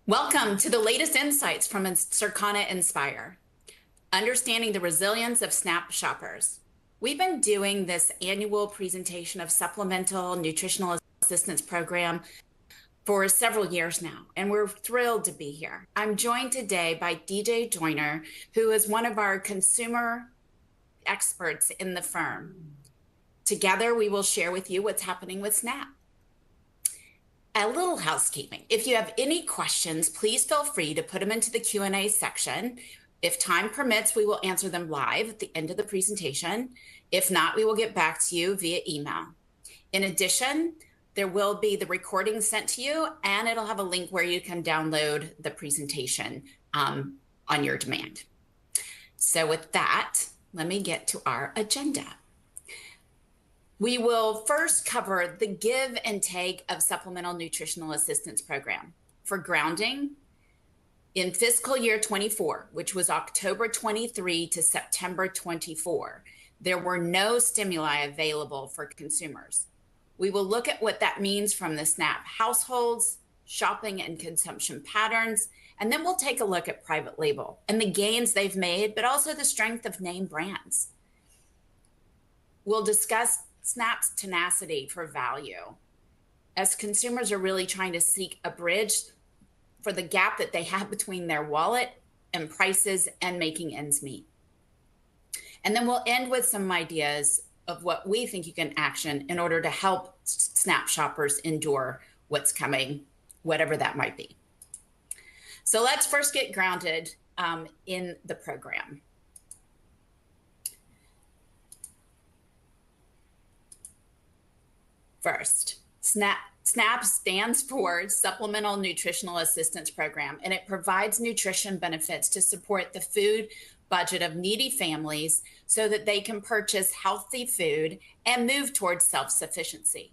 Welcome to the latest insights from Circana Inspire, understanding the resilience of SNAP shoppers. We've been doing this annual presentation of supplemental nutritional assistance program for several years now, and we're thrilled to be here. I'm joined today by DJ Joyner, who is one of our consumer experts in the firm. Together, we will share with you what's happening with SNAP. A little housekeeping. If you have any questions, please feel free to put them into the Q&A section. If time permits, we will answer them live at the end of the presentation. If not, we will get back to you via email. In addition, there will be the recording sent to you, and it'll have a link where you can download the presentation on your demand. So with that, let me get to our agenda. We will first cover the give and take of Supplemental Nutritional Assistance Program. For grounding, in fiscal year 24, which was October 23 to September 24, there were no stimuli available for consumers. We will look at what that means from the SNAP households, shopping and consumption patterns, and then we'll take a look at private label and the gains they've made, but also the strength of name brands. We'll discuss SNAP's tenacity for value, as consumers are really trying to seek a bridge for the gap that they have between their wallet and prices and making ends meet. And then we'll end with some ideas of what we think you can action in order to help SNAP shoppers endure what's coming, whatever that might be. So let's first get grounded in the program. First, SNAP stands for Supplemental Nutritional Assistance Program, and it provides nutrition benefits to support the food budget of needy families so that they can purchase healthy food and move towards self-sufficiency.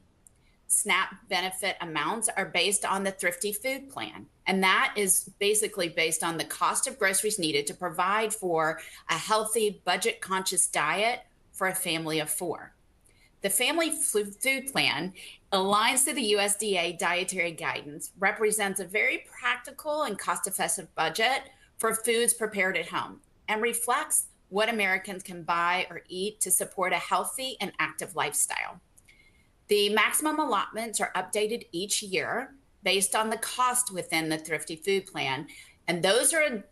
SNAP benefit amounts are based on the Thrifty Food Plan, and that is basically based on the cost of groceries needed to provide for a healthy, budget-conscious diet for a family of four. The Family Food Plan aligns to the USDA dietary guidance, represents a very practical and cost-effective budget for foods prepared at home, and reflects what Americans can buy or eat to support a healthy and active lifestyle. The maximum allotments are updated each year based on the cost within the Thrifty Food Plan, and those are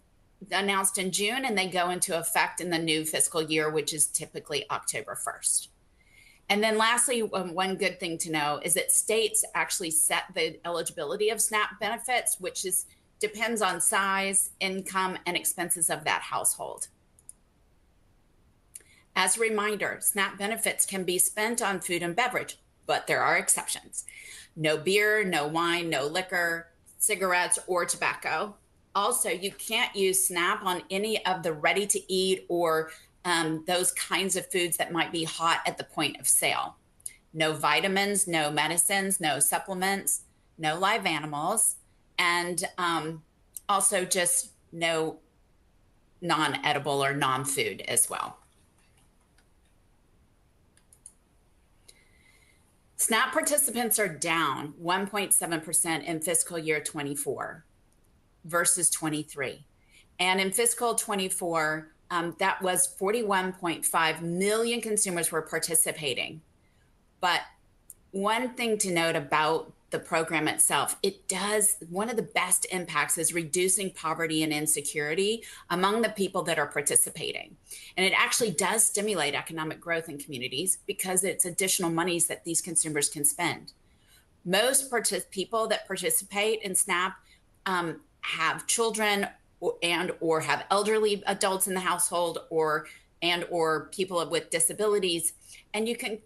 announced in June and they go into effect in the new fiscal year, which is typically October 1st. And then lastly, one good thing to know is that states actually set the eligibility of SNAP benefits, which depends on size, income, and expenses of that household. As a reminder, SNAP benefits can be spent on food and beverage, but there are exceptions. No beer, no wine, no liquor, cigarettes, or tobacco. Also, you can't use SNAP on any of the ready-to-eat or those kinds of foods that might be hot at the point of sale. No vitamins, no medicines, no supplements, no live animals, and also just no non-edible or non-food as well. SNAP participants are down 1.7% in fiscal year 24 versus 23. And in fiscal 24, that was 41.5 million consumers were participating. But one thing to note about the program itself, one of the best impacts is reducing poverty and insecurity among the people that are participating. And it actually does stimulate economic growth in communities because it's additional monies that these consumers can spend. Most people that participate in SNAP have children or have elderly adults in the household or people with disabilities. And you can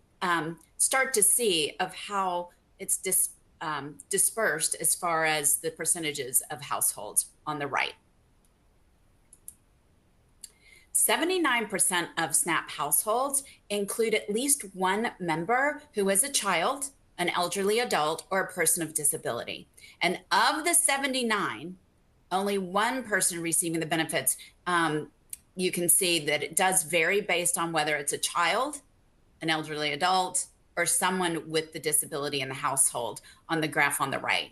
start to see of how it's dispersed as far as the percentages of households on the right. 79% of SNAP households include at least one member who is a child, an elderly adult, or a person of disability. And of the 79, only one person receiving the benefits. You can see that it does vary based on whether it's a child, an elderly adult, or someone with the disability in the household on the graph on the right.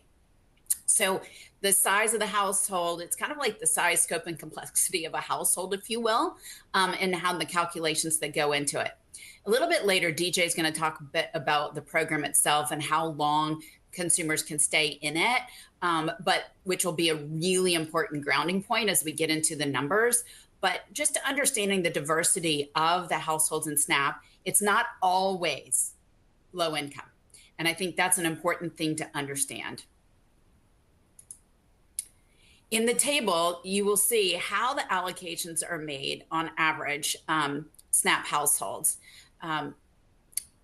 So the size of the household, it's kind of like the size, scope, and complexity of a household, if you will, and how the calculations that go into it. A little bit later, DJ is going to talk a bit about the program itself and how long consumers can stay in it, but which will be a really important grounding point as we get into the numbers. But just understanding the diversity of the households in SNAP, it's not always low income. And I think that's an important thing to understand. In the table, you will see how the allocations are made on average SNAP households.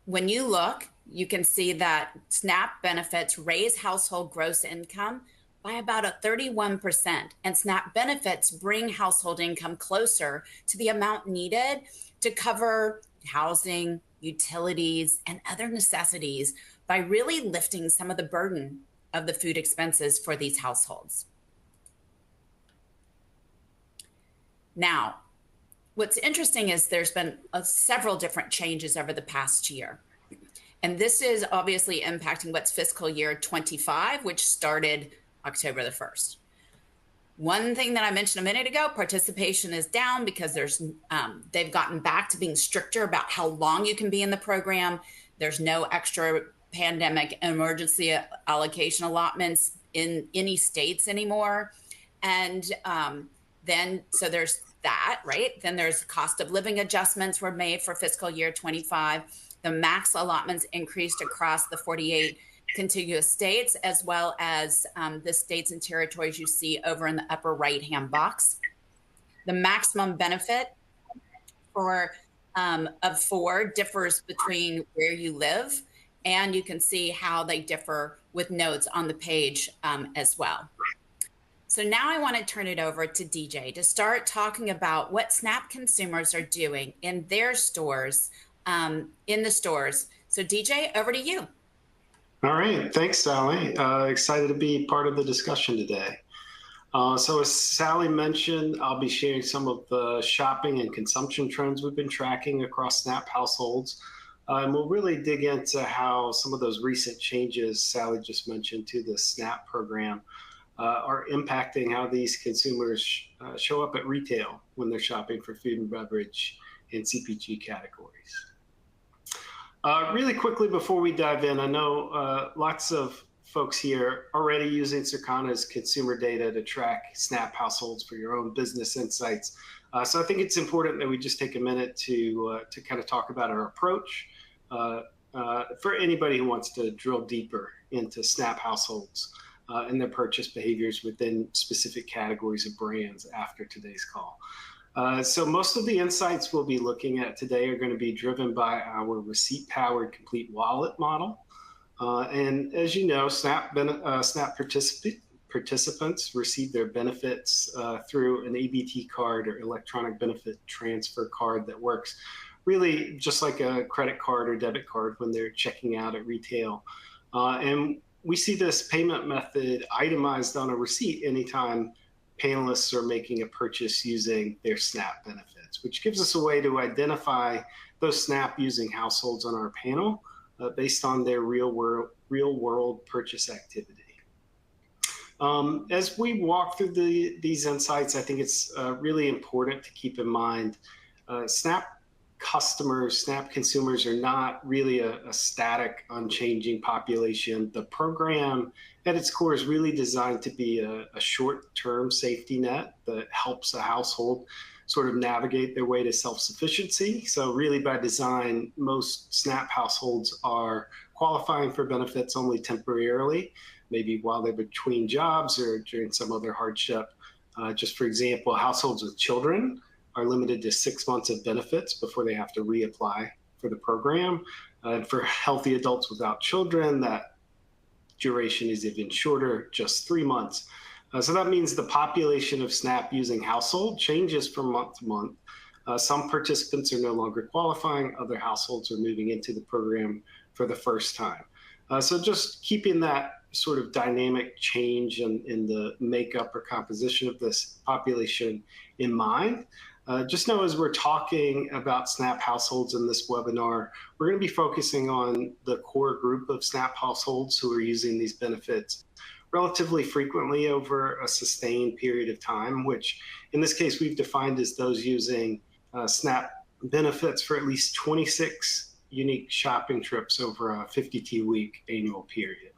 When you look, you can see that SNAP benefits raise household gross income by about a 31%, and SNAP benefits bring household income closer to the amount needed to cover housing, utilities, and other necessities by really lifting some of the burden of the food expenses for these households. Now, what's interesting is there's been several different changes over the past year. And this is obviously impacting what's fiscal year 25, which started October the 1st. One thing that I mentioned a minute ago, participation is down because they've gotten back to being stricter about how long you can be in the program. There's no extra pandemic emergency allocation allotments in any states anymore. And so there's that, right? Then there's cost of living adjustments were made for fiscal year 25. The max allotments increased across the 48 contiguous states, as well as the states and territories you see over in the upper right-hand box. The maximum benefit of 4 differs between where you live, and you can see how they differ with notes on the page as well. So now I want to turn it over to DJ to start talking about what SNAP consumers are doing in their stores, in the stores. So DJ, over to you. All right, thanks, Sally. Excited to be part of the discussion today. So as Sally mentioned, I'll be sharing some of the shopping and consumption trends we've been tracking across SNAP households. And we'll really dig into how some of those recent changes Sally just mentioned to the SNAP program are impacting how these consumers show up at retail when they're shopping for food and beverage and CPG categories. Really quickly before we dive in, I know lots of folks here already using Circana's consumer data to track SNAP households for your own business insights. So I think it's important that we just take a minute to kind of talk about our approach for anybody who wants to drill deeper into SNAP households and their purchase behaviors within specific categories of brands after today's call. So most of the insights we'll be looking at today are going to be driven by our receipt-powered complete wallet model. And as you know, SNAP participants receive their benefits through an ABT card or electronic benefit transfer card that works really just like a credit card or debit card when they're checking out at retail. And we see this payment method itemized on a receipt anytime panelists are making a purchase using their SNAP benefits, which gives us a way to identify those SNAP using households on our panel based on their real world purchase activity. As we walk through these insights, I think it's really important to keep in mind SNAP customers, SNAP consumers are not really a static, unchanging population. The program at its core is really designed to be a short-term safety net that helps a household sort of navigate their way to self-sufficiency. So really by design, most SNAP households are qualifying for benefits only temporarily, maybe while they're between jobs or during some other hardship. Just for example, households with children are limited to 6 months of benefits before they have to reapply for the program. And for healthy adults without children, that duration is even shorter, just 3 months. So that means the population of SNAP using household changes from month to month. Some participants are no longer qualifying, other households are moving into the program for the first time. So just keeping that sort of dynamic change in the makeup or composition of this population in mind. Just know as we're talking about SNAP households in this webinar, we're going to be focusing on the core group of SNAP households who are using these benefits relatively frequently over a sustained period of time, which in this case we've defined as those using SNAP benefits for at least 26 unique shopping trips over a 52-week annual period.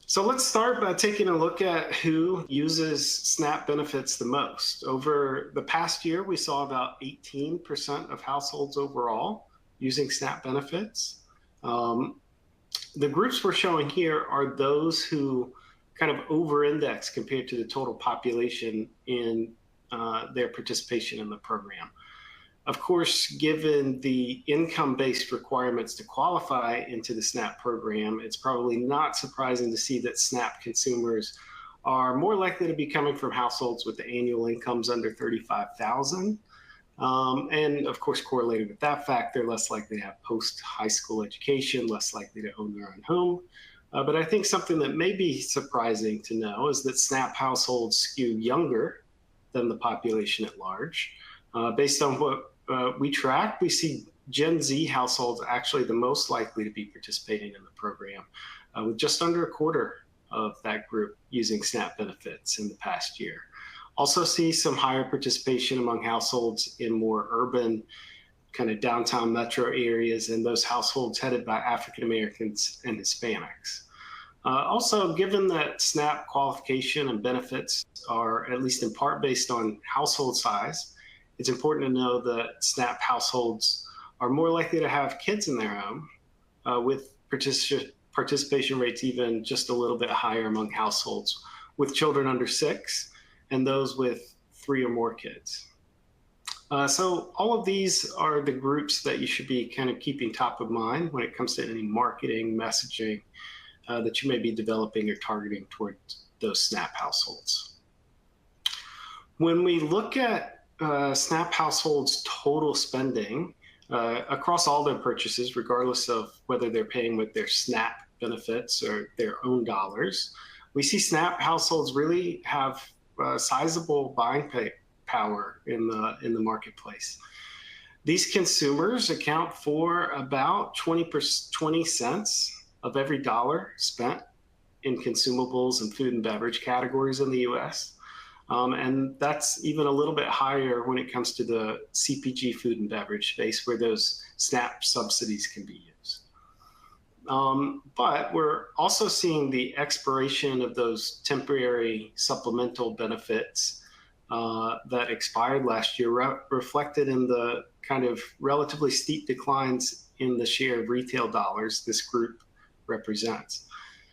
So let's start by taking a look at who uses SNAP benefits the most. Over the past year, we saw about 18% of households overall using SNAP benefits. The groups we're showing here are those who kind of over-index compared to the total population in their participation in the program. Of course, given the income-based requirements to qualify into the SNAP program, it's probably not surprising to see that SNAP consumers are more likely to be coming from households with annual incomes under $35,000. And of course, correlated with that fact, they're less likely to have post-high school education, less likely to own their own home. But I think something that may be surprising to know is that SNAP households skew younger than the population at large. Based on what we track, we see Gen Z households actually the most likely to be participating in the program, with just under a quarter of that group using SNAP benefits in the past year. Also see some higher participation among households in more urban, kind of downtown metro areas, and those households headed by African Americans and Hispanics. Also, given that SNAP qualification and benefits are at least in part based on household size, it's important to know that SNAP households are more likely to have kids in their home, with participation rates even just a little bit higher among households with children under 6 and those with 3 or more kids. So all of these are the groups that you should be kind of keeping top of mind when it comes to any marketing, messaging that you may be developing or targeting towards those SNAP households. When we look at SNAP households' total spending across all their purchases, regardless of whether they're paying with their SNAP benefits or their own dollars, we see SNAP households really have sizable buying power in the marketplace. These consumers account for about 20 cents of every dollar spent in consumables and food and beverage categories in the U.S. And that's even a little bit higher when it comes to the CPG food and beverage space, where those SNAP subsidies can be used. But we're also seeing the expiration of those temporary supplemental benefits that expired last year, reflected in the kind of relatively steep declines in the share of retail dollars this group represents.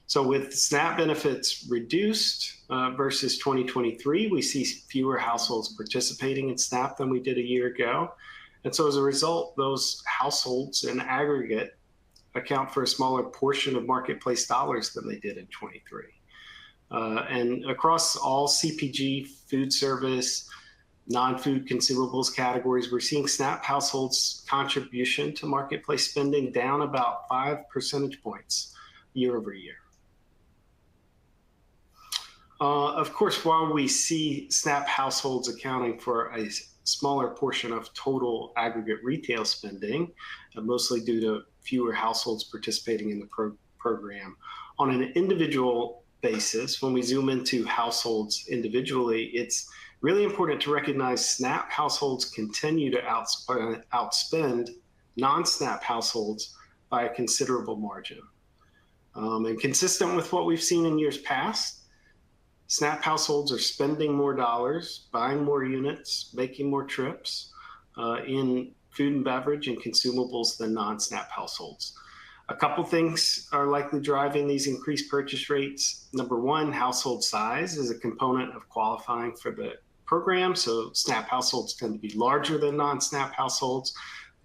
So with SNAP benefits reduced versus 2023, we see fewer households participating in SNAP than we did a year ago. And so as a result, those households in aggregate account for a smaller portion of marketplace dollars than they did in 23. And across all CPG, food service, non-food consumables categories, we're seeing SNAP households' contribution to marketplace spending down about 5 percentage points year over year. Of course, while we see SNAP households accounting for a smaller portion of total aggregate retail spending, mostly due to fewer households participating in the program, on an individual basis, when we zoom into households individually, it's really important to recognize SNAP households continue to outspend non-SNAP households by a considerable margin. And consistent with what we've seen in years past, SNAP households are spending more dollars, buying more units, making more trips in food and beverage and consumables than non-SNAP households. A couple things are likely driving these increased purchase rates. Number one, household size is a component of qualifying for the program. So SNAP households tend to be larger than non-SNAP households.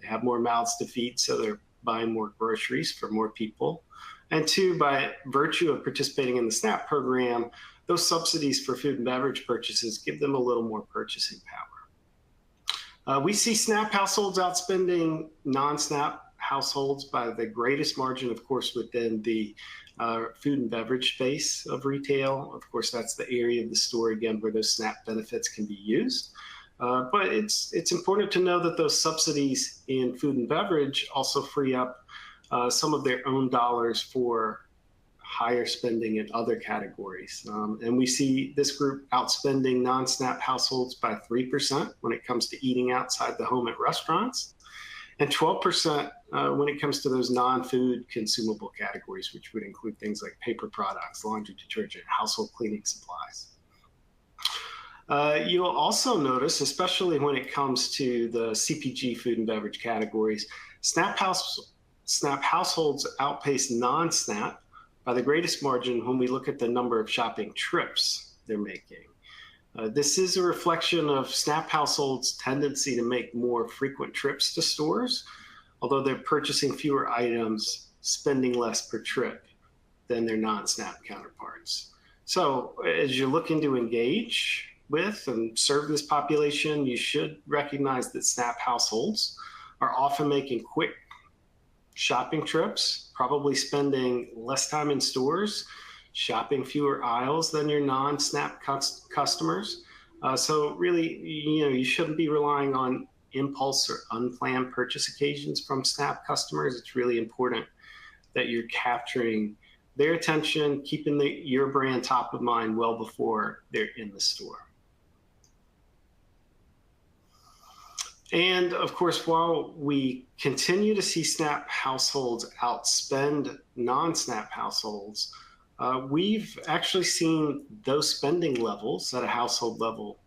They have more mouths to feed, so they're buying more groceries for more people. And two, by virtue of participating in the SNAP program, those subsidies for food and beverage purchases give them a little more purchasing power. We see SNAP households outspending non-SNAP households by the greatest margin, of course, within the food and beverage space of retail. Of course, that's the area of the store, again, where those SNAP benefits can be used. But it's important to know that those subsidies in food and beverage also free up some of their own dollars for higher spending in other categories. And we see this group outspending non-SNAP households by 3% when it comes to eating outside the home at restaurants, and 12% when it comes to those non-food consumable categories, which would include things like paper products, laundry detergent, household cleaning supplies. You'll also notice, especially when it comes to the CPG food and beverage categories, SNAP households outpace non-SNAP by the greatest margin when we look at the number of shopping trips they're making. This is a reflection of SNAP households' tendency to make more frequent trips to stores, although they're purchasing fewer items, spending less per trip than their non-SNAP counterparts. So as you're looking to engage with and serve this population, you should recognize that SNAP households are often making quick shopping trips, probably spending less time in stores, shopping fewer aisles than your non-SNAP customers. So really, you shouldn't be relying on impulse or unplanned purchase occasions from SNAP customers. It's really important that you're capturing their attention, keeping your brand top of mind well before they're in the store. And of course, while we continue to see SNAP households outspend non-SNAP households, we've actually seen those spending levels at a household level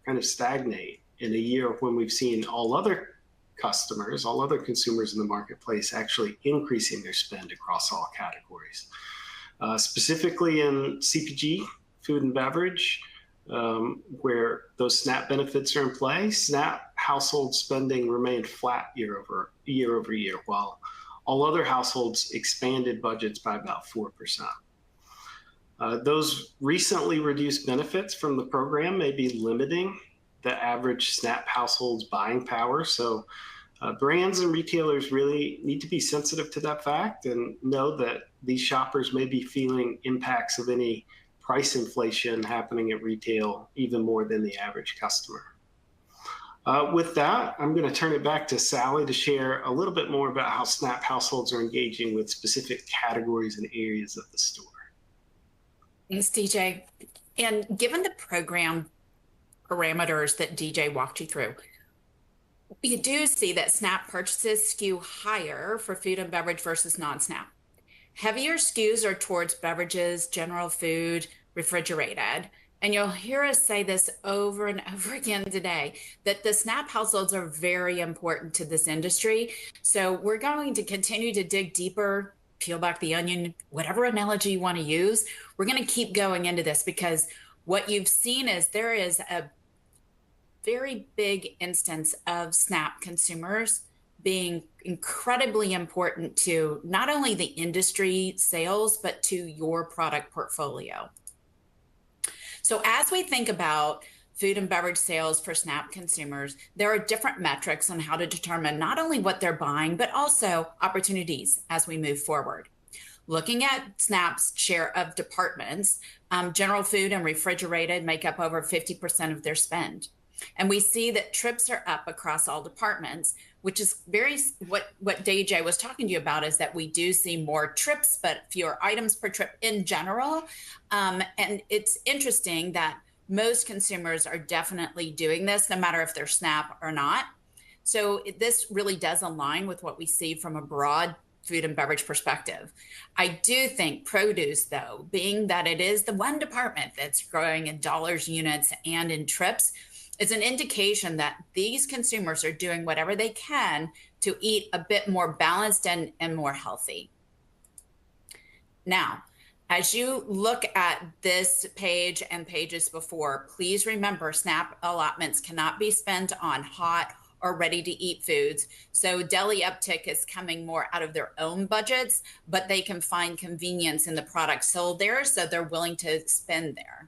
kind of stagnate in a year when we've seen all other customers, all other consumers in the marketplace actually increasing their spend across all categories. Specifically in CPG, food and beverage, where those SNAP benefits are in play, SNAP household spending remained flat year over year, while all other households expanded budgets by about 4%. Those recently reduced benefits from the program may be limiting the average SNAP household's buying power. So brands and retailers really need to be sensitive to that fact and know that these shoppers may be feeling impacts of any price inflation happening at retail even more than the average customer. With that, I'm going to turn it back to Sally to share a little bit more about how SNAP households are engaging with specific categories and areas of the store. Thanks, DJ. And given the program parameters that DJ walked you through, we do see that SNAP purchases skew higher for food and beverage versus non-SNAP. Heavier skews are towards beverages, general food, refrigerated. And you'll hear us say this over and over again today, that the SNAP households are very important to this industry. So we're going to continue to dig deeper, peel back the onion, whatever analogy you want to use. We're going to keep going into this because what you've seen is there is a very big instance of SNAP consumers being incredibly important to not only the industry sales, but to your product portfolio. So as we think about food and beverage sales for SNAP consumers, there are different metrics on how to determine not only what they're buying, but also opportunities as we move forward. Looking at SNAP's share of departments, general food and refrigerated make up over 50% of their spend. And we see that trips are up across all departments, which is what DJ was talking to you about, is that we do see more trips, but fewer items per trip in general. And it's interesting that most consumers are definitely doing this, no matter if they're SNAP or not. So this really does align with what we see from a broad food and beverage perspective. I do think produce, though, being that it is the one department that's growing in dollars, units, and in trips, is an indication that these consumers are doing whatever they can to eat a bit more balanced and more healthy. Now, as you look at this page and pages before, please remember SNAP allotments cannot be spent on hot or ready-to-eat foods. So deli uptick is coming more out of their own budgets, but they can find convenience in the products sold there, so they're willing to spend there.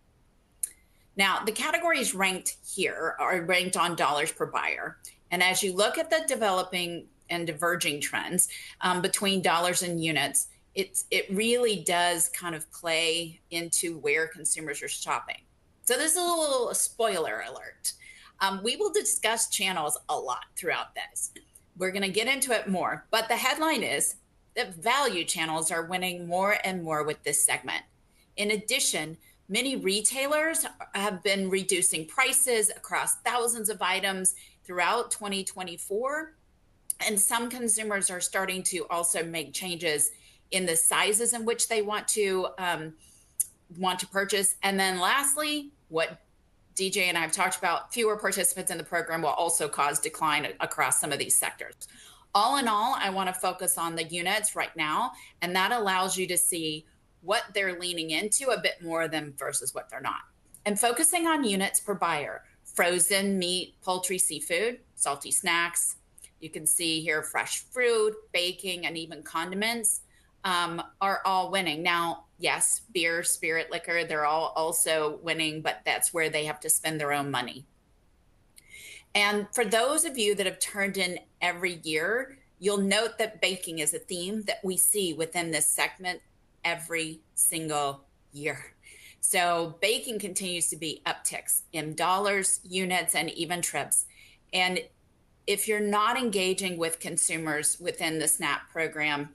Now, the categories ranked here are ranked on dollars per buyer. And as you look at the developing and diverging trends between dollars and units, it really does kind of play into where consumers are shopping. So this is a little spoiler alert. We will discuss channels a lot throughout this. We're going to get into it more, but the headline is that value channels are winning more and more with this segment. In addition, many retailers have been reducing prices across thousands of items throughout 2024. And some consumers are starting to also make changes in the sizes in which they want to purchase. And then lastly, what DJ and I have talked about, fewer participants in the program will also cause decline across some of these sectors. All in all, I want to focus on the units right now, and that allows you to see what they're leaning into a bit more than versus what they're not. And focusing on units per buyer, frozen meat, poultry, seafood, salty snacks. You can see here fresh fruit, baking, and even condiments are all winning. Now, yes, beer, spirit, liquor, they're all also winning, but that's where they have to spend their own money. And for those of you that have turned in every year, you'll note that baking is a theme that we see within this segment every single year. So baking continues to be upticks in dollars, units, and even trips. And if you're not engaging with consumers within the SNAP program,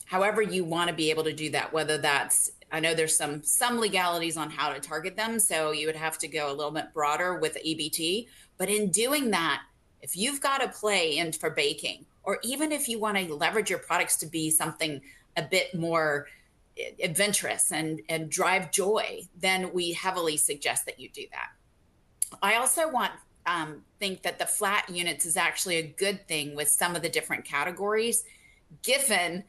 however you want to be able to do that, whether that's, I know there's some legalities on how to target them, so you would have to go a little bit broader with EBT. But in doing that, if you've got a play in for baking, or even if you want to leverage your products to be something a bit more adventurous and drive joy, then we heavily suggest that you do that. I also think that the flat units is actually a good thing with some of the different categories, given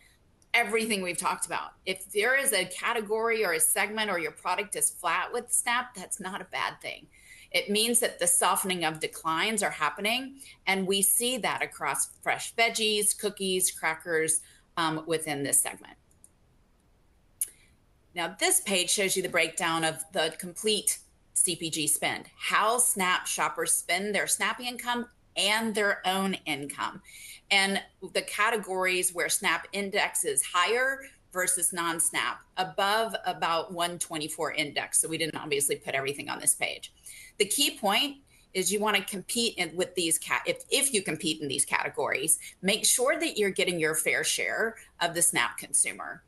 everything we've talked about. If there is a category or a segment or your product is flat with SNAP, that's not a bad thing. It means that the softening of declines are happening, and we see that across fresh veggies, cookies, crackers within this segment. Now, this page shows you the breakdown of the complete CPG spend, how SNAP shoppers spend their SNAP income and their own income, and the categories where SNAP index is higher versus non-SNAP, above about 124 index. So we didn't obviously put everything on this page. The key point is you want to compete with these, if you compete in these categories, make sure that you're getting your fair share of the SNAP consumer.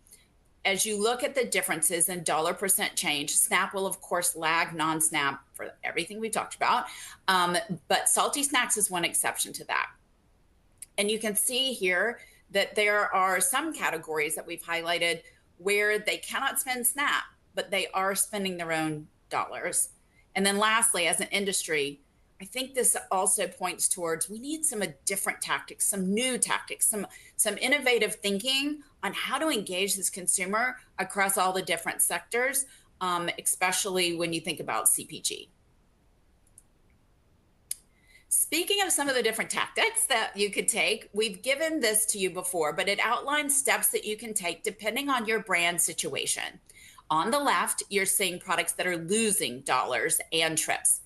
As you look at the differences in dollar percent change, SNAP will, of course, lag non-SNAP for everything we talked about. But salty snacks is one exception to that. And you can see here that there are some categories that we've highlighted where they cannot spend SNAP, but they are spending their own dollars. And then lastly, as an industry, I think this also points towards we need some different tactics, some new tactics, some innovative thinking on how to engage this consumer across all the different sectors, especially when you think about CPG. Speaking of some of the different tactics that you could take, we've given this to you before, but it outlines steps that you can take depending on your brand situation. On the left, you're seeing products that are losing dollars and trips,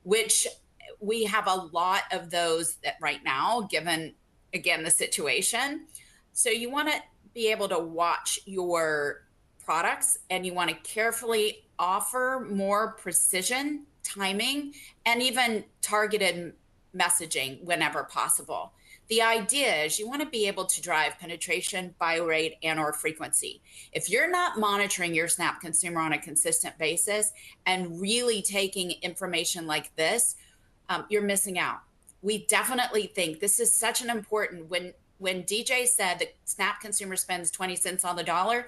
which we have a lot of those right now, given, again, the situation. So you want to be able to watch your products, and you want to carefully offer more precision, timing, and even targeted messaging whenever possible. The idea is you want to be able to drive penetration, buy rate, and or frequency. If you're not monitoring your SNAP consumer on a consistent basis and really taking information like this, you're missing out. We definitely think this is such an important, when DJ said the SNAP consumer spends 20 cents on the dollar,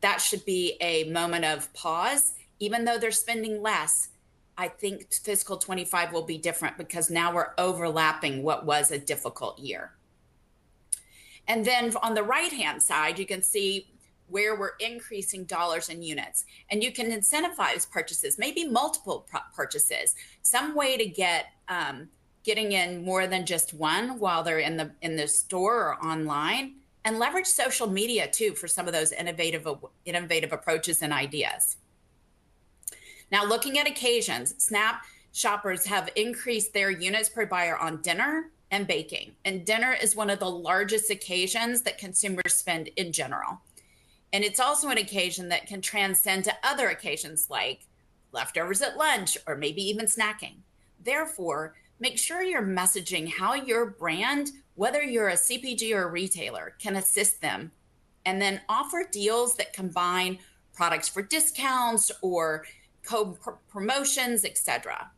that should be a moment of pause. Even though they're spending less, I think fiscal 25 will be different because now we're overlapping what was a difficult year. And then on the right-hand side, you can see where we're increasing dollars and units. And you can incentivize purchases, maybe multiple purchases, some way to get getting in more than just one while they're in the store or online, and leverage social media too for some of those innovative approaches and ideas. Now, looking at occasions, SNAP shoppers have increased their units per buyer on dinner and baking. And dinner is one of the largest occasions that consumers spend in general. And it's also an occasion that can transcend to other occasions like leftovers at lunch or maybe even snacking. Therefore, Make sure you're messaging how your brand, whether you're a CPG or a retailer, can assist them. And then offer deals that combine products for discounts or co-promotions, etc.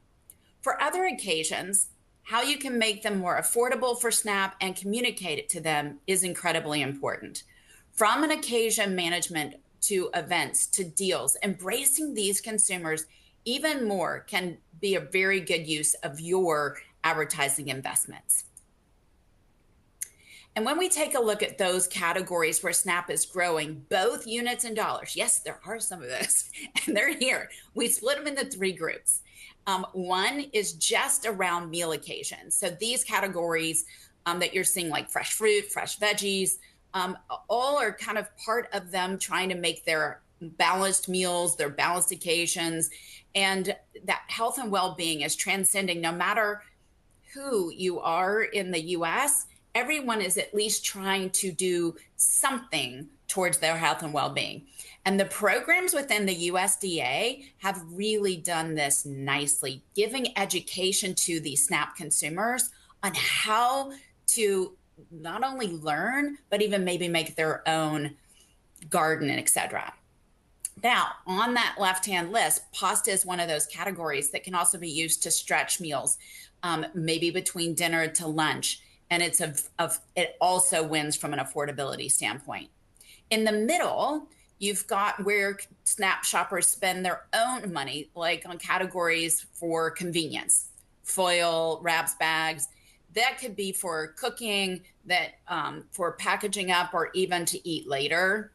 For other occasions, how you can make them more affordable for Snap and communicate it to them is incredibly important. From an occasion management to events to deals, embracing these consumers even more can be a very good use of your advertising investments. And when we take a look at those categories where Snap is growing, both units and dollars, yes, there are some of those, and they're here. We split them into three groups. One is just around meal occasions. So these categories that you're seeing, like fresh fruit, fresh veggies, all are kind of part of them trying to make their balanced meals, their balanced occasions, and that health and well-being is transcending no matter who you are in the US. Everyone is at least trying to do something towards their health and well-being. And the programs within the USDA have really done this nicely, giving education to the SNAP consumers on how to not only learn, but even maybe make their own garden, etc. Now, on that left-hand list, pasta is one of those categories that can also be used to stretch meals, maybe between dinner to lunch. And it also wins from an affordability standpoint. In the middle, you've got where SNAP shoppers spend their own money, like on categories for convenience, foil, wraps, bags. That could be for cooking, that for packaging up, or even to eat later.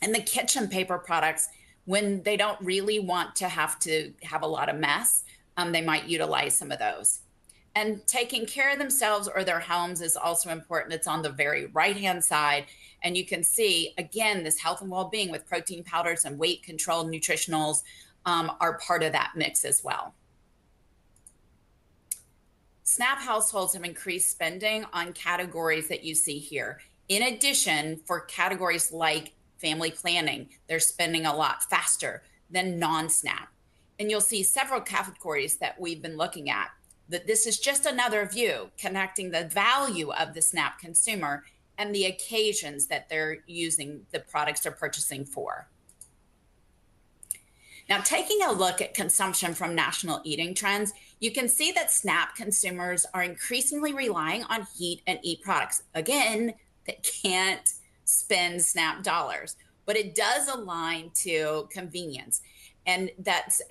And the kitchen paper products, when they don't really want to have a lot of mess, they might utilize some of those. And taking care of themselves or their homes is also important. It's on the very right-hand side. And you can see, again, this health and well-being with protein powders and weight control nutritionals are part of that mix as well. SNAP households have increased spending on categories that you see here. In addition, for categories like family planning, they're spending a lot faster than non-SNAP. And you'll see several categories that we've been looking at. That this is just another view connecting the value of the SNAP consumer and the occasions that they're using the products they're purchasing for. Now, taking a look at consumption from national eating trends, you can see that SNAP consumers are increasingly relying on heat and eat products. Again, they can't spend SNAP dollars, but it does align to convenience, and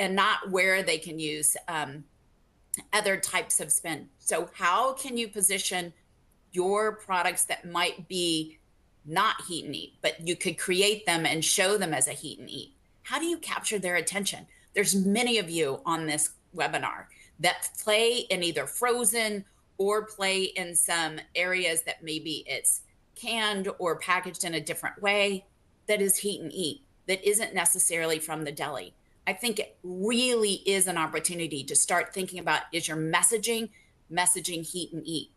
not where they can use other types of spend. So how can you position your products that might be not heat and eat, but you could create them and show them as a heat and eat? How do you capture their attention? There's many of you on this webinar that play in either frozen or play in some areas that maybe it's canned or packaged in a different way that is heat and eat, that isn't necessarily from the deli. I think it really is an opportunity to start thinking about, is your messaging heat and eat?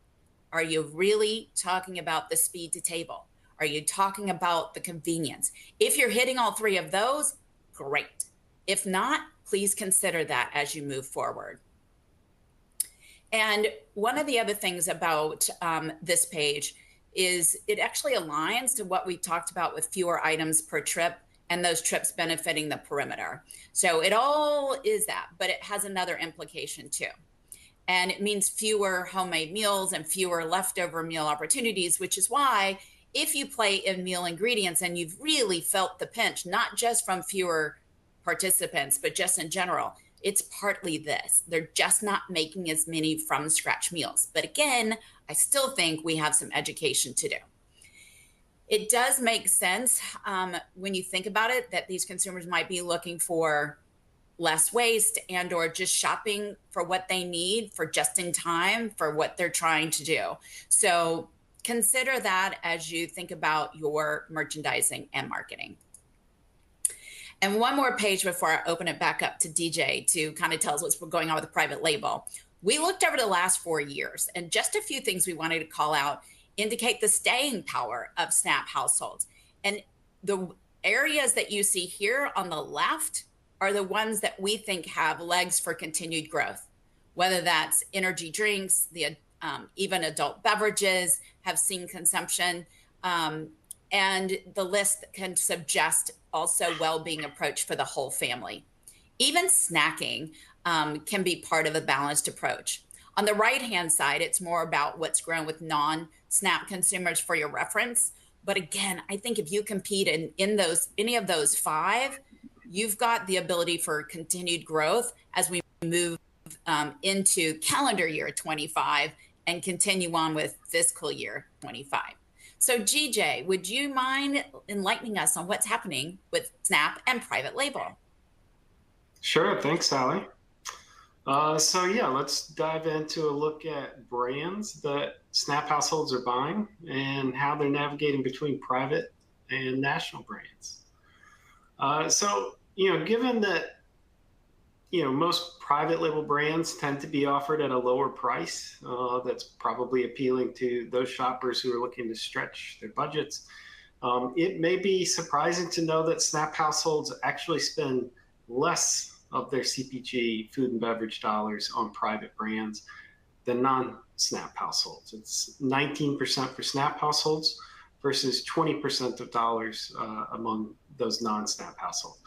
Are you really talking about the speed to table? Are you talking about the convenience? If you're hitting all three of those, great. If not, please consider that as you move forward. And one of the other things about this page is it actually aligns to what we talked about with fewer items per trip and those trips benefiting the perimeter. So it all is that, but it has another implication too. And it means fewer homemade meals and fewer leftover meal opportunities, which is why if you play in meal ingredients and you've really felt the pinch, not just from fewer participants, but just in general, it's partly this. They're just not making as many from scratch meals. But again, I still think we have some education to do. It does make sense when you think about it that these consumers might be looking for less waste and or just shopping for what they need for just in time for what they're trying to do. So consider that as you think about your merchandising and marketing. And one more page before I open it back up to DJ to kind of tell us what's going on with the private label. We looked over the last 4 years, and just a few things we wanted to call out indicate the staying power of SNAP households. And the areas that you see here on the left are the ones that we think have legs for continued growth. whether that's energy drinks, even adult beverages have seen consumption. And the list can suggest also well-being approach for the whole family. Even snacking can be part of a balanced approach. On the right-hand side, it's more about what's grown with non-SNAP consumers for your reference. But again, I think if you compete in those any of those five, you've got the ability for continued growth as we move into calendar year 25 and continue on with fiscal year 25. So GJ, would you mind enlightening us on what's happening with SNAP and private label? Sure, thanks, Sally. So yeah, let's dive into a look at brands that SNAP households are buying and how they're navigating between private and national brands. Given that most private label brands tend to be offered at a lower price, that's probably appealing to those shoppers who are looking to stretch their budgets. It may be surprising to know that SNAP households actually spend less of their CPG food and beverage dollars on private brands than non-SNAP households. It's 19% for SNAP households versus 20% of dollars among those non-SNAP households.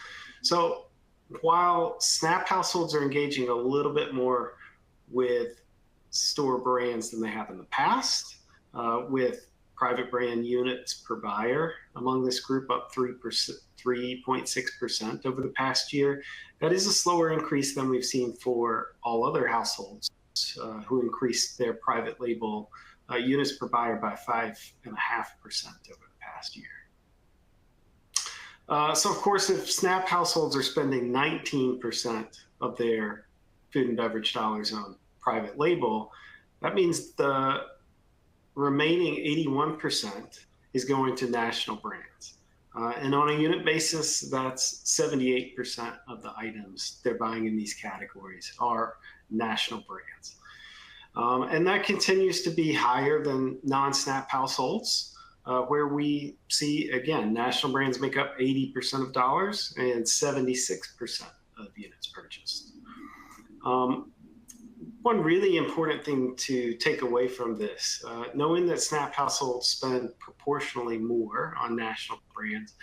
So while SNAP households are engaging a little bit more with store brands than they have in the past, with private brand units per buyer among this group up 3.6% over the past year, that is a slower increase than we've seen for all other households who increased their private label units per buyer by 5.5% over the past year. So of course, if SNAP households are spending 19% of their food and beverage dollars on private label, that means the remaining 81% is going to national brands. And on a unit basis, that's 78% of the items they're buying in these categories are national brands. And that continues to be higher than non-SNAP households, where we see, again, national brands make up 80% of dollars and 76% of units purchased. One really important thing to take away from this, knowing that SNAP households spend proportionally more on national brands,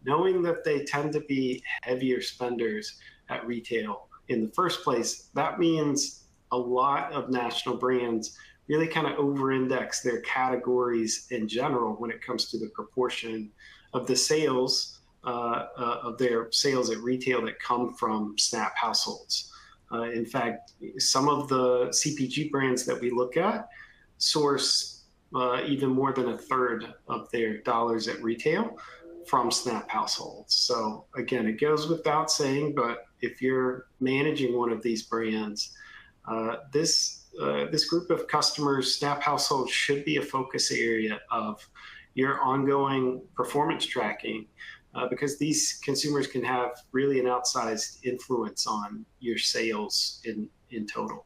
knowing that they tend to be heavier spenders at retail in the first place, that means a lot of national brands really kind of over-index their categories in general when it comes to the proportion of the sales, of their sales at retail that come from SNAP households. In fact, some of the CPG brands that we look at source even more than a third of their dollars at retail from SNAP households. So again, it goes without saying, but if you're managing one of these brands, this group of customers, SNAP households, should be a focus area of your ongoing performance tracking, because these consumers can have really an outsized influence on your sales in total.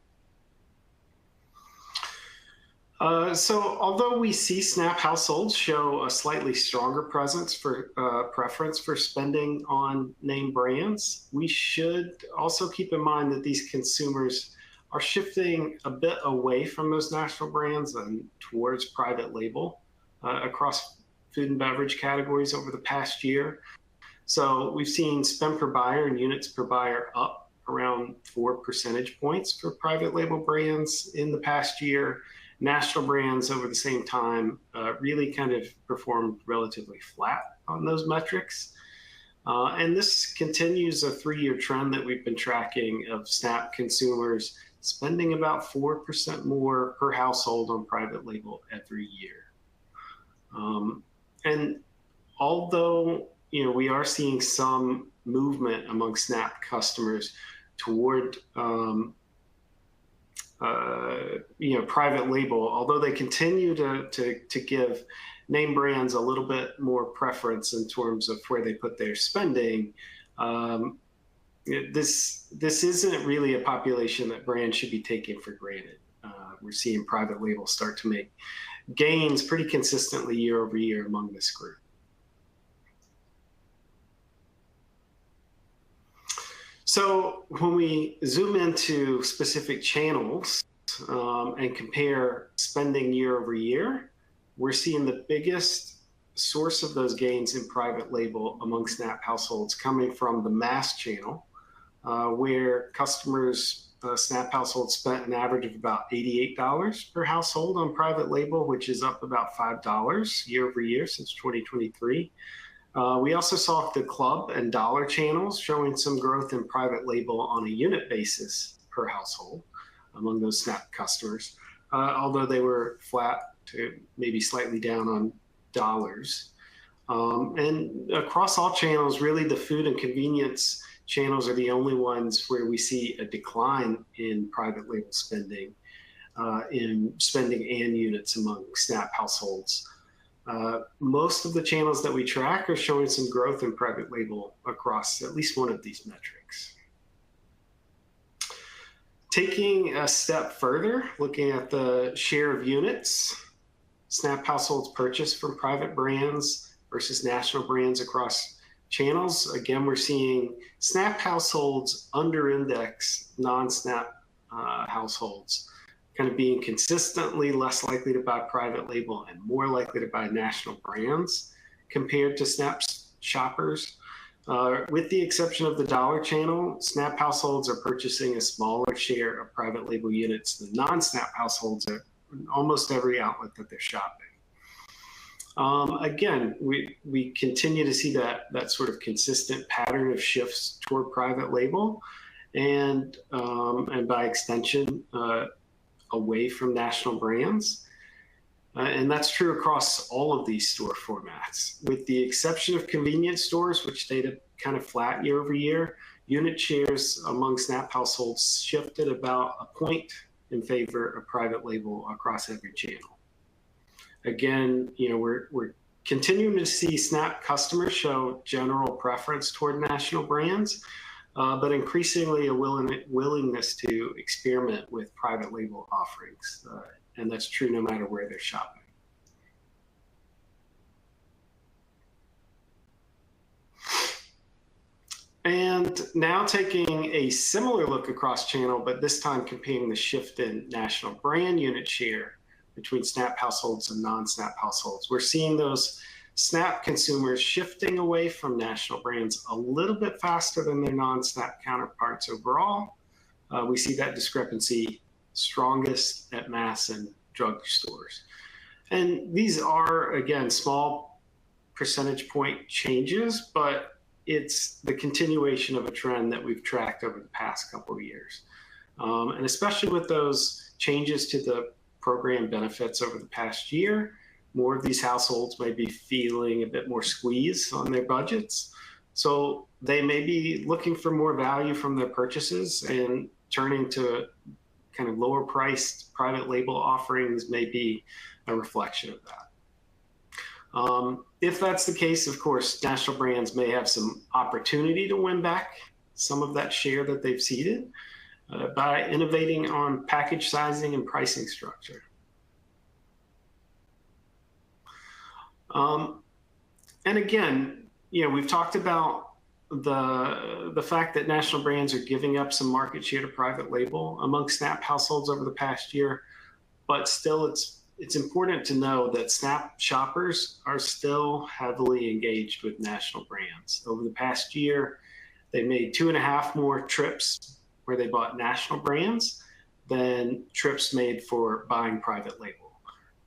So although we see SNAP households show a slightly stronger preference for spending on name brands, we should also keep in mind that these consumers are shifting a bit away from those national brands and towards private label across food and beverage categories over the past year. So we've seen spend per buyer and units per buyer up around 4 percentage points for private label brands in the past year. National brands over the same time really kind of performed relatively flat on those metrics. And this continues a 3-year trend that we've been tracking of SNAP consumers spending about 4% more per household on private label every year. And although we are seeing some movement among SNAP customers toward private label, although they continue to give name brands a little bit more preference in terms of where they put their spending, this isn't really a population that brands should be taken for granted. We're seeing private label start to make gains pretty consistently year over year among this group. So when we zoom into specific channels and compare spending year over year, we're seeing the biggest source of those gains in private label among SNAP households coming from the mass channel, where customers, SNAP households spent an average of about $88 per household on private label, which is up about $5 year over year since 2023. We also saw the club and dollar channels showing some growth in private label on a unit basis per household among those SNAP customers, although they were flat to maybe slightly down on dollars. And across all channels, really the food and convenience channels are the only ones where we see a decline in private label spending, in spending and units among SNAP households. Most of the channels that we track are showing some growth in private label across at least one of these metrics. Taking a step further, looking at the share of units SNAP households purchase from private brands versus national brands across channels. Again, we're seeing SNAP households under-index non-SNAP households, kind of being consistently less likely to buy private label and more likely to buy national brands compared to SNAP shoppers. With the exception of the dollar channel, SNAP households are purchasing a smaller share of private label units than non-SNAP households at almost every outlet that they're shopping. Again, we continue to see that sort of consistent pattern of shifts toward private label and by extension, away from national brands. And that's true across all of these store formats. With the exception of convenience stores, which stayed kind of flat year over year, unit shares among SNAP households shifted about a point in favor of private label across every channel. Again, we're continuing to see SNAP customers show general preference toward national brands, but increasingly a willingness to experiment with private label offerings. And that's true no matter where they're shopping. And now taking a similar look across channel, but this time comparing the shift in national brand unit share between SNAP households and non-SNAP households. We're seeing those SNAP consumers shifting away from national brands a little bit faster than their non-SNAP counterparts overall. We see that discrepancy strongest at mass and drugstores. And these are, again, small percentage point changes, but it's the continuation of a trend that we've tracked over the past couple of years. And especially with those changes to the program benefits over the past year, more of these households may be feeling a bit more squeeze on their budgets. So they may be looking for more value from their purchases, and turning to kind of lower priced private label offerings may be a reflection of that. If that's the case, of course, national brands may have some opportunity to win back some of that share that they've ceded by innovating on package sizing and pricing structure. And again, we've talked about the fact that national brands are giving up some market share to private label among SNAP households over the past year, but still it's important to know that SNAP shoppers are still heavily engaged with national brands. Over the past year, they made 2.5 more trips where they bought national brands than trips made for buying private label.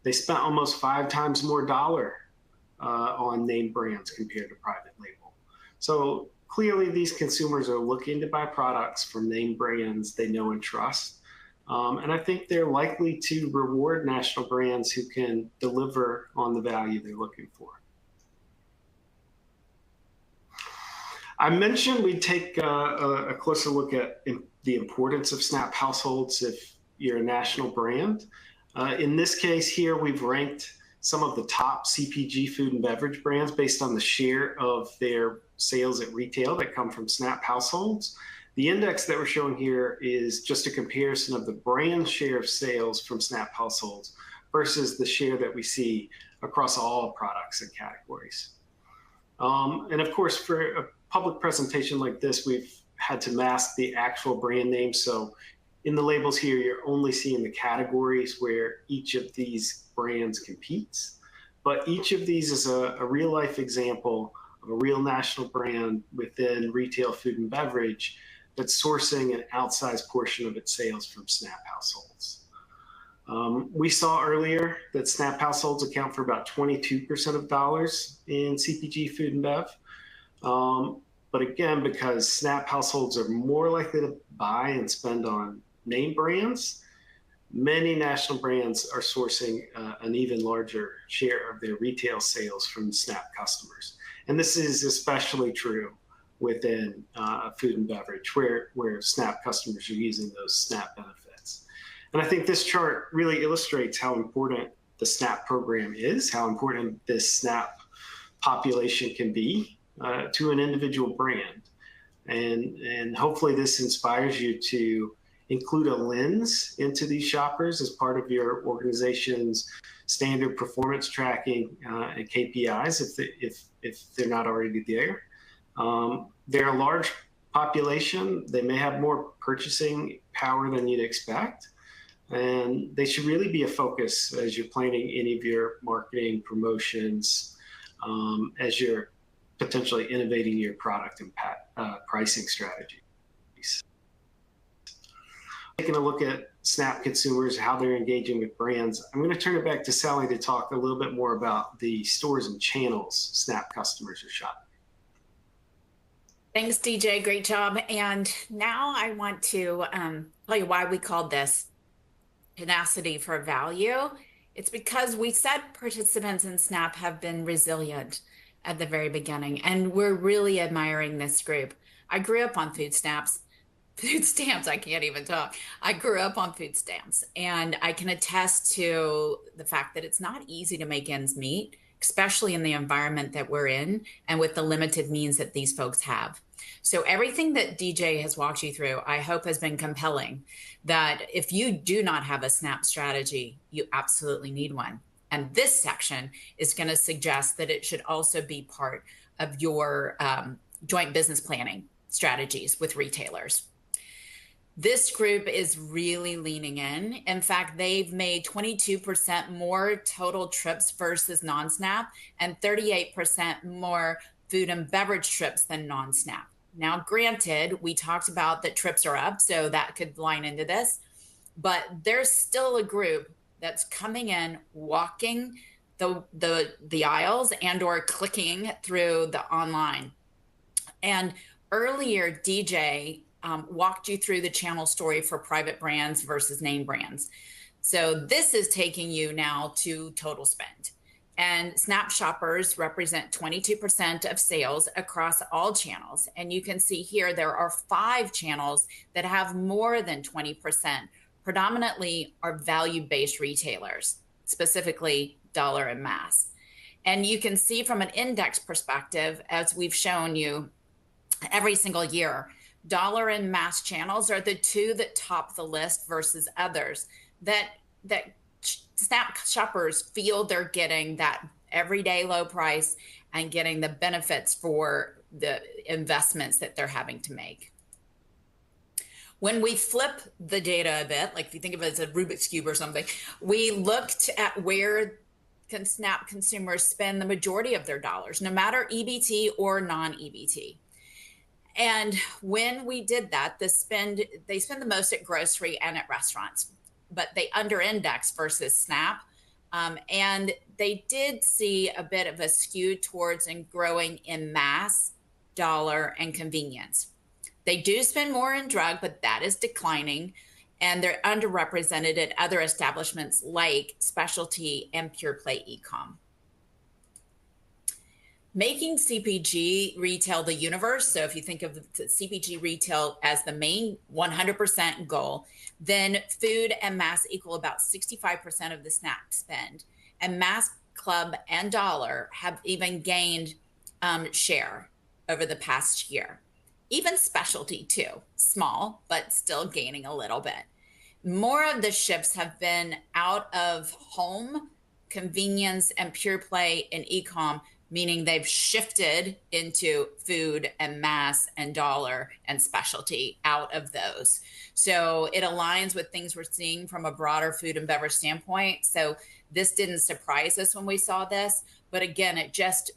They spent almost 5 times more dollar on name brands compared to private label. So clearly these consumers are looking to buy products from name brands they know and trust. And I think they're likely to reward national brands who can deliver on the value they're looking for. I mentioned we'd take a closer look at the importance of SNAP households if you're a national brand. In this case here, we've ranked some of the top CPG food and beverage brands based on the share of their sales at retail that come from SNAP households. The index that we're showing here is just a comparison of the brand share of sales from SNAP households versus the share that we see across all products and categories. And of course, for a public presentation like this, we've had to mask the actual brand name. So in the labels here, you're only seeing the categories where each of these brands competes. But each of these is a real life example of a real national brand within retail food and beverage that's sourcing an outsized portion of its sales from SNAP households. We saw earlier that SNAP households account for about 22% of dollars in CPG food and bev. But again, because SNAP households are more likely to buy and spend on name brands, many national brands are sourcing an even larger share of their retail sales from SNAP customers. And this is especially true within food and beverage, where SNAP customers are using those SNAP benefits. And I think this chart really illustrates how important the SNAP program is, how important this SNAP population can be to an individual brand. And hopefully this inspires you to include a lens into these shoppers as part of your organization's standard performance tracking and KPIs if they're not already there. They're a large population. They may have more purchasing power than you'd expect. And they should really be a focus as you're planning any of your marketing promotions, as you're potentially innovating your product and pricing strategies. Taking a look at SNAP consumers, how they're engaging with brands, I'm going to turn it back to Sally to talk a little bit more about the stores and channels SNAP customers are shopping. Thanks, DJ. Great job. And now I want to tell you why we called this tenacity for value. It's because we said participants in SNAP have been resilient at the very beginning, and we're really admiring this group. I grew up on food stamps. I can't even talk. I grew up on food stamps, and I can attest to the fact that it's not easy to make ends meet, especially in the environment that we're in and with the limited means that these folks have. So everything that DJ has walked you through, I hope has been compelling, that if you do not have a SNAP strategy, you absolutely need one. And this section is going to suggest that it should also be part of your joint business planning strategies with retailers. This group is really leaning in. In fact, they've made 22% more total trips versus non-SNAP and 38% more food and beverage trips than non-SNAP. Now, granted, we talked about that trips are up, so that could line into this, but there's still a group that's coming in, walking the aisles and or clicking through the online. And earlier, DJ walked you through the channel story for private brands versus name brands. So this is taking you now to total spend. And SNAP shoppers represent 22% of sales across all channels. And you can see here there are 5 channels that have more than 20%, predominantly are value-based retailers, specifically dollar and mass. And you can see from an index perspective, as we've shown you every single year, dollar and mass channels are the 2 that top the list versus others that SNAP shoppers feel they're getting that everyday low price and getting the benefits for the investments that they're having to make. When we flip the data a bit, like if you think of it as a Rubik's Cube or something, we looked at where can SNAP consumers spend the majority of their dollars, no matter EBT or non-EBT. And when we did that, they spend the most at grocery and at restaurants, but they under-index versus SNAP. And they did see a bit of a skew towards and growing in mass, dollar, and convenience. They do spend more in drug, but that is declining. And they're underrepresented at other establishments like specialty and pure play e-com. Making CPG retail the universe, so if you think of the CPG retail as the main 100% goal, then food and mass equal about 65% of the SNAP spend. And mass, club, and dollar have even gained share over the past year. Even specialty too, small, but still gaining a little bit. More of the shifts have been out of home, convenience, and pure play and e-com meaning they've shifted into food and mass and dollar and specialty out of those. So it aligns with things we're seeing from a broader food and beverage standpoint. So this didn't surprise us when we saw this, but again, it just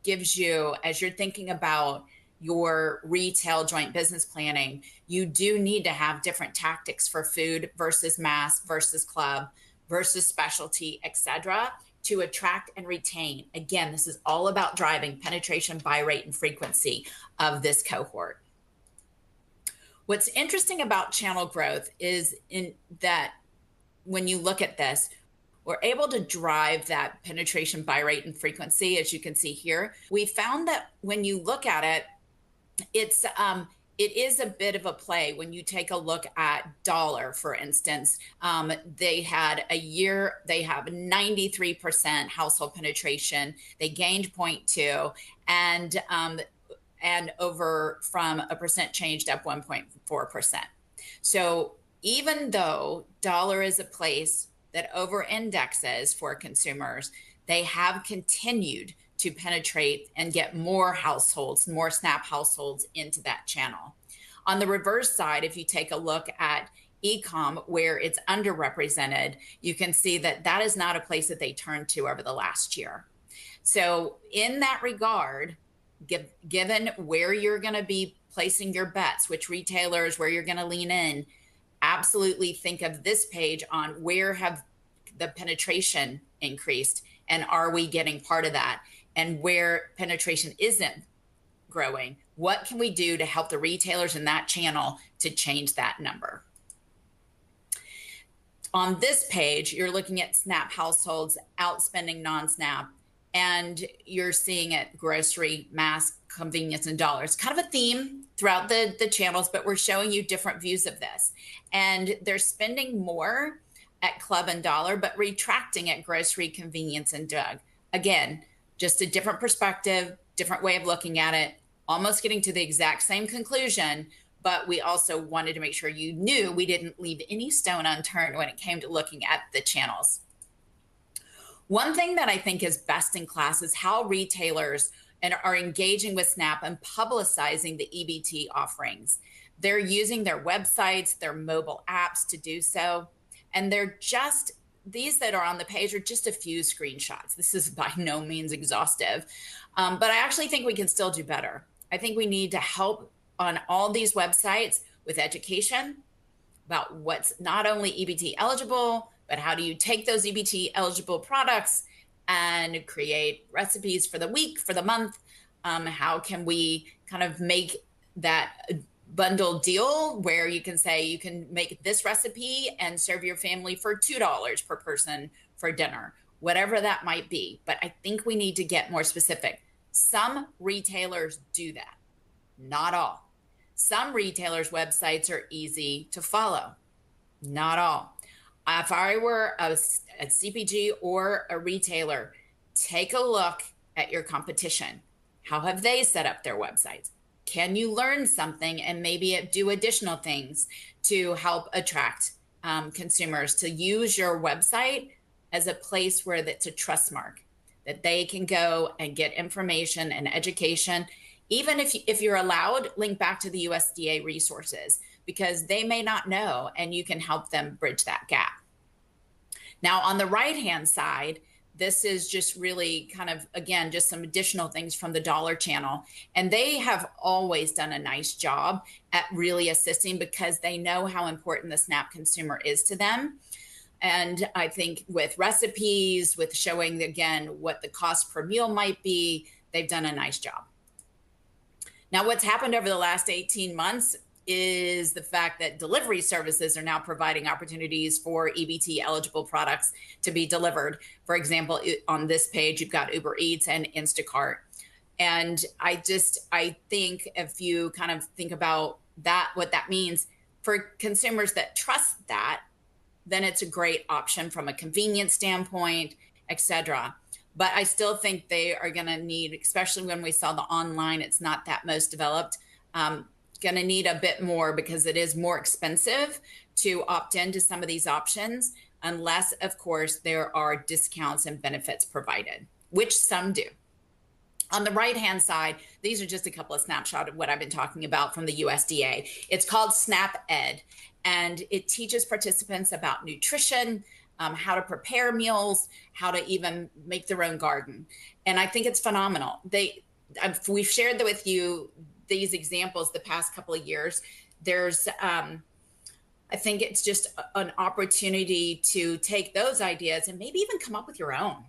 gives you, as you're thinking about your retail joint business planning, you do need to have different tactics for food versus mass versus club versus specialty, etc., to attract and retain. Again, this is all about driving penetration, buy rate, and frequency of this cohort. What's interesting about channel growth is in that when you look at this, we're able to drive that penetration, buy rate, and frequency, as you can see here. We found that when you look at it, it is a bit of a play when you take a look at dollar, for instance. They have 93% household penetration. They gained 0.2, and over from a percent changed up 1.4%. So even though dollar is a place that over indexes for consumers, they have continued to penetrate and get more households, more SNAP households into that channel. On the reverse side, if you take a look at e-com where it's underrepresented, you can see that that is not a place that they turned to over the last year. So in that regard, given where you're going to be placing your bets, which retailers, where you're going to lean in, absolutely think of this page on where have the penetration increased and are we getting part of that, and where penetration isn't growing, what can we do to help the retailers in that channel to change that number? On this page, you're looking at SNAP households outspending non-SNAP, and you're seeing it grocery, mass, convenience, and dollars. Kind of a theme throughout the channels, but we're showing you different views of this. And they're spending more at club and dollar, but retracting at grocery, convenience, and drug. Again, just a different perspective, different way of looking at it, almost getting to the exact same conclusion, but we also wanted to make sure you knew we didn't leave any stone unturned when it came to looking at the channels. One thing that I think is best in class is how retailers are engaging with SNAP and publicizing the EBT offerings. They're using their websites, their mobile apps to do so. And these that are on the page are just a few screenshots. This is by no means exhaustive, but I actually think we can still do better. I think we need to help on all these websites with education about what's not only EBT eligible, but how do you take those EBT eligible products and create recipes for the week, for the month? How can we kind of make that bundle deal where you can say you can make this recipe and serve your family for $2 per person for dinner, whatever that might be. But I think we need to get more specific. Some retailers do that, not all. Some retailers' websites are easy to follow, not all. If I were a CPG or a retailer, take a look at your competition. How have they set up their websites? Can you learn something and maybe do additional things to help attract consumers to use your website as a place where that's a trust mark, that they can go and get information and education, even if you're allowed, link back to the USDA resources, because they may not know and you can help them bridge that gap. Now, on the right-hand side, this is just really kind of, again, just some additional things from the dollar channel. And they have always done a nice job at really assisting because they know how important the SNAP consumer is to them. And I think with recipes, with showing, again, what the cost per meal might be, they've done a nice job. Now, what's happened over the last 18 months is the fact that delivery services are now providing opportunities for EBT eligible products to be delivered. For example, on this page, you've got Uber Eats and Instacart. And I think if you kind of think about that, what that means for consumers that trust that, then it's a great option from a convenience standpoint, et cetera. But I still think they are going to need, especially when we saw the online, it's not that most developed, going to need a bit more because it is more expensive to opt into some of these options, unless, of course, there are discounts and benefits provided, which some do. On the right-hand side, these are just a couple of snapshots of what I've been talking about from the USDA. It's called SNAP Ed, and it teaches participants about nutrition, how to prepare meals, how to even make their own garden. And I think it's phenomenal. We've shared with you these examples the past couple of years. There's, I think it's just an opportunity to take those ideas and maybe even come up with your own,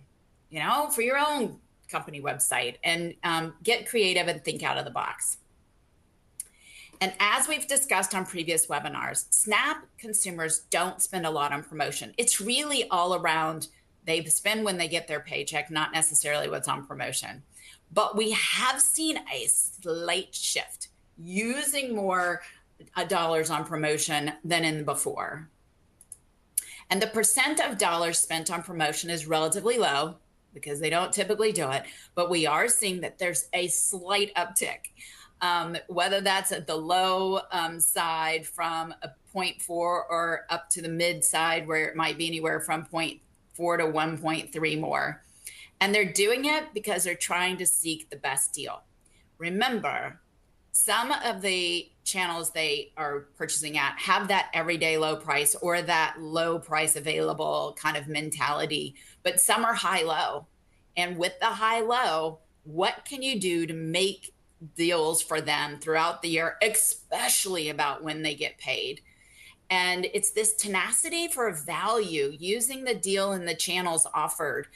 for your own company website, and get creative and think out of the box. And as we've discussed on previous webinars, SNAP consumers don't spend a lot on promotion. It's really all around, they spend when they get their paycheck, not necessarily what's on promotion. But we have seen a slight shift, using more dollars on promotion than in before. And the percent of dollars spent on promotion is relatively low, because they don't typically do it, but we are seeing that there's a slight uptick, whether that's at the low side from a 0.4 or up to the mid side where it might be anywhere from 0.4 to 1.3 more. And they're doing it because they're trying to seek the best deal. Remember, some of the channels they are purchasing at have that everyday low price or that low price available kind of mentality, but some are high low. And with the high low, what can you do to make deals for them throughout the year, especially about when they get paid? And it's this tenacity for value, using the deal and the channels offered.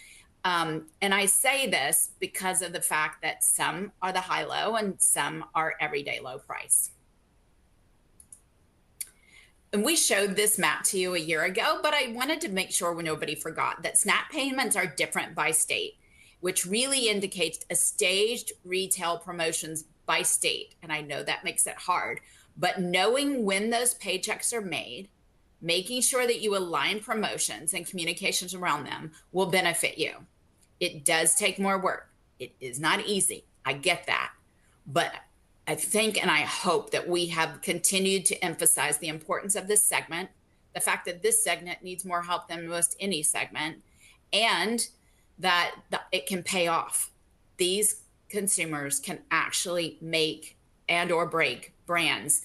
And I say this because of the fact that some are the high low and some are everyday low price. And we showed this map to you a year ago, but I wanted to make sure nobody forgot that SNAP payments are different by state, which really indicates a staged retail promotions by state. And I know that makes it hard, but knowing when those paychecks are made, making sure that you align promotions and communications around them will benefit you. It does take more work. It is not easy. I get that. But I think and I hope that we have continued to emphasize the importance of this segment, the fact that this segment needs more help than most any segment, and that it can pay off. These consumers can actually make and or break brands.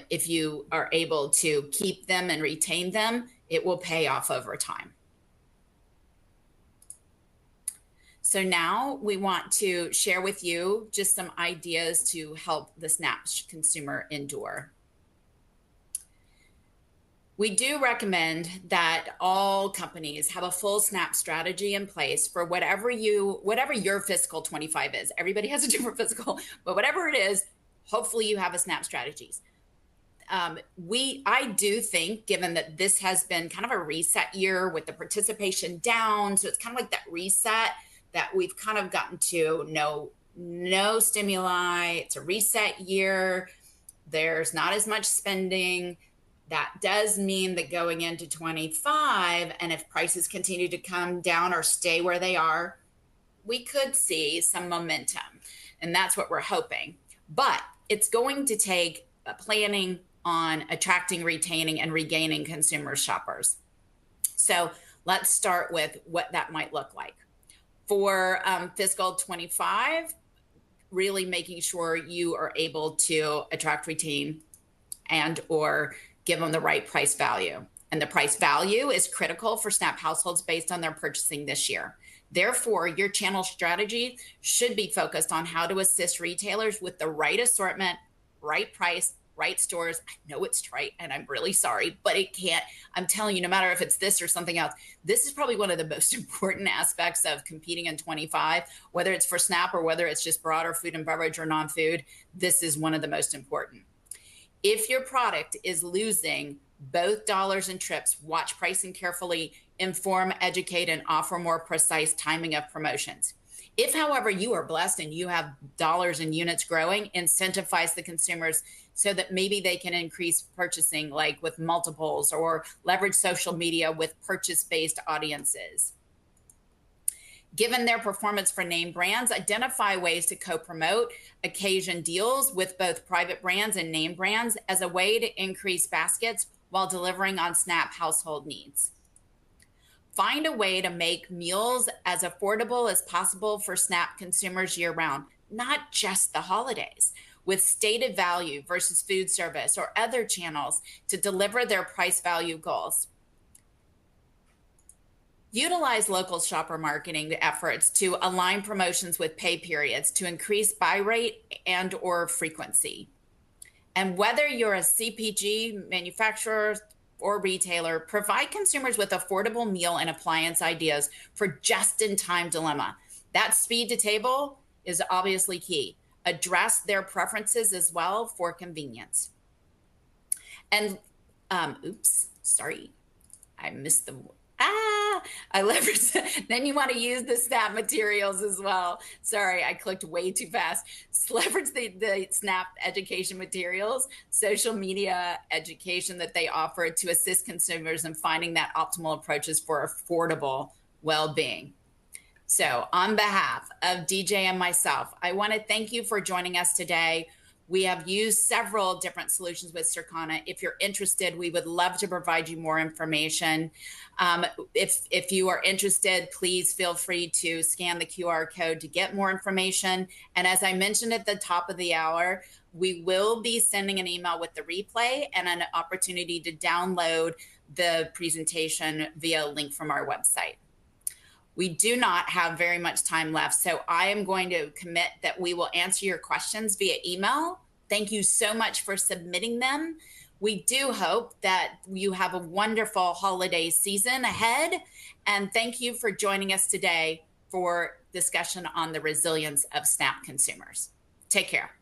If you are able to keep them and retain them, it will pay off over time. So now we want to share with you just some ideas to help the SNAP consumer endure. We do recommend that all companies have a full SNAP strategy in place for whatever your fiscal 25 is. Everybody has a different fiscal, but whatever it is, hopefully you have a SNAP strategies. I do think, given that this has been kind of a reset year with the participation down, so it's kind of like that reset that we've kind of gotten to no stimuli. It's a reset year. There's not as much spending. That does mean that going into 25, and if prices continue to come down or stay where they are, we could see some momentum. And that's what we're hoping. But it's going to take planning on attracting, retaining, and regaining consumer shoppers. So let's start with what that might look like. For fiscal 25, really making sure you are able to attract, retain, and or give them the right price value. And the price value is critical for SNAP households based on their purchasing this year. Therefore, your channel strategy should be focused on how to assist retailers with the right assortment, right price, right stores. I know it's trite and I'm really sorry, but it can't. I'm telling you, no matter if it's this or something else, this is probably one of the most important aspects of competing in 25, whether it's for SNAP or whether it's just broader food and beverage or non-food. This is one of the most important. If your product is losing both dollars and trips, watch pricing carefully, inform, educate, and offer more precise timing of promotions. If, however, you are blessed and you have dollars and units growing, incentivize the consumers so that maybe they can increase purchasing, like with multiples, or leverage social media with purchase-based audiences. Given their performance for name brands, identify ways to co-promote occasion deals with both private brands and name brands as a way to increase baskets while delivering on SNAP household needs. Find a way to make meals as affordable as possible for SNAP consumers year round, not just the holidays, with stated value versus food service or other channels to deliver their price value goals. Utilize local shopper marketing efforts to align promotions with pay periods to increase buy rate and or frequency. And whether you're a CPG, manufacturer, or retailer, provide consumers with affordable meal and appliance ideas for just-in-time dilemma. That speed to table is obviously key. Address their preferences as well for convenience. And, oops, sorry, I missed the, I leverage, then you want to use the SNAP materials as well. Sorry, I clicked way too fast. Leverage the SNAP education materials, social media education that they offer to assist consumers in finding that optimal approaches for affordable well-being. So on behalf of DJ and myself, I want to thank you for joining us today. We have used several different solutions with Circana. If you're interested, we would love to provide you more information. If you are interested, please feel free to scan the QR code to get more information. And as I mentioned at the top of the hour, we will be sending an email with the replay and an opportunity to download the presentation via a link from our website. We do not have very much time left, so I am going to commit that we will answer your questions via email. Thank you so much for submitting them. We do hope that you have a wonderful holiday season ahead, and thank you for joining us today for discussion on the resilience of SNAP consumers. Take care.